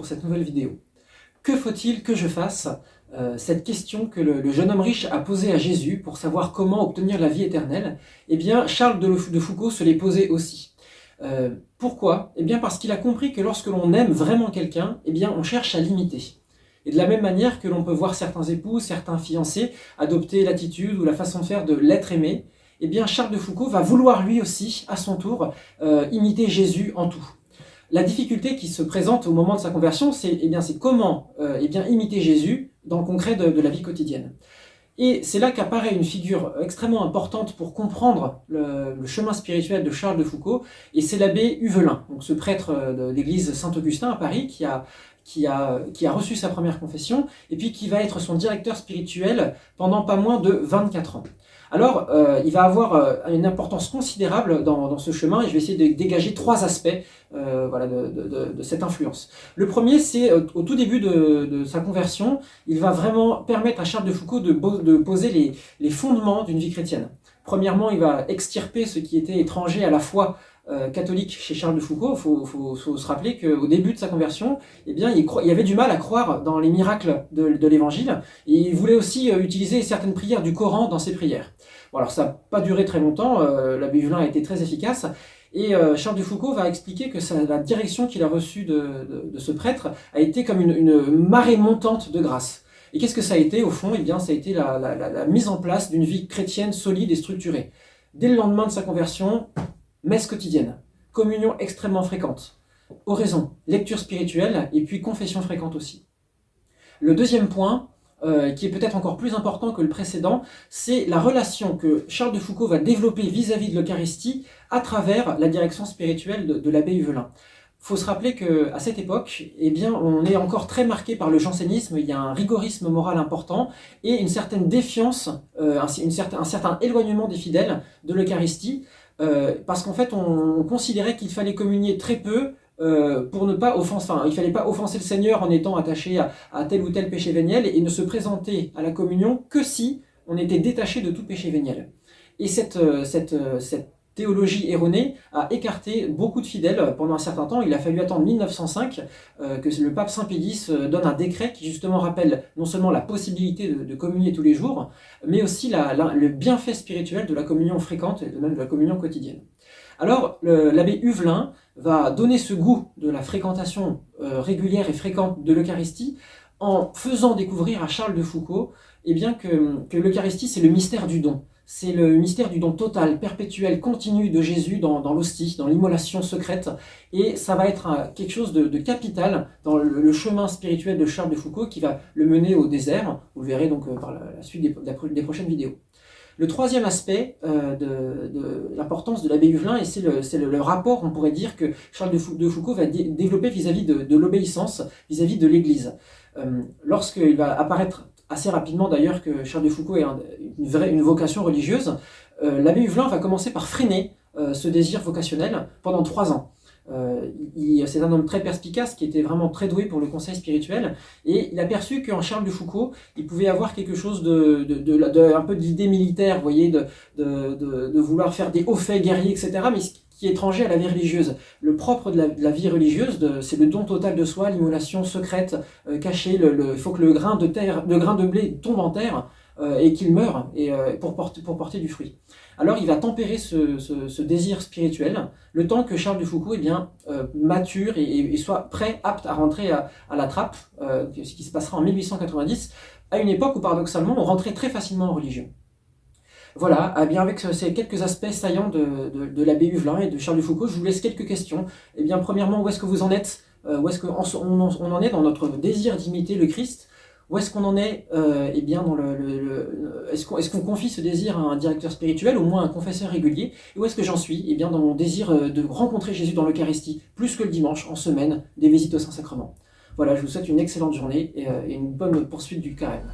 pour cette nouvelle vidéo. Que faut-il que je fasse? Cette question que le jeune homme riche a posée à Jésus pour savoir comment obtenir la vie éternelle, eh bien Charles de Foucault se l'est posée aussi. Pourquoi? Eh bien parce qu'il a compris que lorsque l'on aime vraiment quelqu'un, eh bien on cherche à l'imiter. Et de la même manière que l'on peut voir certains époux, certains fiancés adopter l'attitude ou la façon de faire de l'être aimé, eh bien Charles de Foucault va vouloir lui aussi, à son tour, imiter Jésus en tout. La difficulté qui se présente au moment de sa conversion, c'est comment imiter Jésus dans le concret de la vie quotidienne. Et c'est là qu'apparaît une figure extrêmement importante pour comprendre le chemin spirituel de Charles de Foucault, et c'est l'abbé Huvelin, donc ce prêtre de l'église Saint-Augustin à Paris qui a reçu sa première confession, et puis qui va être son directeur spirituel pendant pas moins de 24 ans. Alors, il va avoir une importance considérable dans ce chemin, et je vais essayer de dégager 3 aspects de cette influence. Le premier, c'est au tout début de sa conversion, il va vraiment permettre à Charles de Foucault de poser les fondements d'une vie chrétienne. Premièrement, il va extirper ce qui était étranger à la foi catholique chez Charles de Foucault. Il faut se rappeler qu'au début de sa conversion, il avait du mal à croire dans les miracles de l'Évangile, et il voulait aussi utiliser certaines prières du Coran dans ses prières. Bon, alors ça n'a pas duré très longtemps, l'abbé Huvelin a été très efficace, et Charles de Foucault va expliquer que la direction qu'il a reçue de ce prêtre a été comme une marée montante de grâce. Et qu'est-ce que ça a été au fond? Eh bien, ça a été la mise en place d'une vie chrétienne solide et structurée. Dès le lendemain de sa conversion, messe quotidienne, communion extrêmement fréquente, oraison, lecture spirituelle et puis confession fréquente aussi. Le deuxième point, qui est peut-être encore plus important que le précédent, c'est la relation que Charles de Foucault va développer vis-à-vis de l'Eucharistie à travers la direction spirituelle de l'abbé Huvelin. Il faut se rappeler qu'à cette époque, eh bien, on est encore très marqué par le jansénisme, il y a un rigorisme moral important et une certaine défiance, un certain éloignement des fidèles de l'Eucharistie, parce qu'en fait on considérait qu'il fallait communier très peu pour ne pas offenser, il fallait pas offenser le Seigneur en étant attaché à tel ou tel péché véniel, et ne se présenter à la communion que si on était détaché de tout péché véniel. Et cette théologie erronée a écarté beaucoup de fidèles pendant un certain temps. Il a fallu attendre 1905 que le pape Saint Pédis donne un décret qui justement rappelle non seulement la possibilité de communier tous les jours, mais aussi le bienfait spirituel de la communion fréquente et même de la communion quotidienne. Alors l'abbé Huvelin va donner ce goût de la fréquentation régulière et fréquente de l'Eucharistie en faisant découvrir à Charles de Foucault que l'Eucharistie, c'est le mystère du don. C'est le mystère du don total, perpétuel, continu de Jésus dans l'hostie, dans l'immolation secrète. Et ça va être quelque chose de capital dans le chemin spirituel de Charles de Foucault qui va le mener au désert. Vous le verrez donc par la suite des prochaines vidéos. Le troisième aspect de l'importance de l'abbé Huvelin, et c'est le rapport, on pourrait dire, que Charles de Foucault va développer vis-à-vis de l'obéissance, vis-à-vis de l'Église. Lorsqu'il va apparaître assez rapidement d'ailleurs que Charles de Foucault ait une vocation religieuse, l'abbé Huvelin va commencer par freiner ce désir vocationnel pendant 3 ans. C'est un homme très perspicace qui était vraiment très doué pour le conseil spirituel, et il a perçu qu'en Charles de Foucault il pouvait avoir quelque chose un peu d'idée militaire, vous voyez, de vouloir faire des hauts faits guerriers, etc., mais qui est étranger à la vie religieuse. Le propre de la vie religieuse, c'est le don total de soi, l'immolation secrète, cachée. Il faut que le grain de blé tombe en terre et qu'il meure pour porter du fruit. Alors il va tempérer ce désir spirituel le temps que Charles de Foucault mature et soit prêt, apte à rentrer à la trappe, ce qui se passera en 1890, à une époque où paradoxalement on rentrait très facilement en religion. Voilà, eh bien avec ces quelques aspects saillants de l'abbé Huvelin et de Charles de Foucault, je vous laisse quelques questions. Eh bien premièrement, où est-ce que vous en êtes? Où est-ce qu'on en est dans notre désir d'imiter le Christ? Où est-ce qu'on en est est-ce qu'on confie ce désir à un directeur spirituel, au moins un confesseur régulier? Et où est-ce que j'en suis? Eh bien dans mon désir de rencontrer Jésus dans l'Eucharistie, plus que le dimanche, en semaine, des visites au Saint-Sacrement. Voilà, je vous souhaite une excellente journée et une bonne poursuite du carême.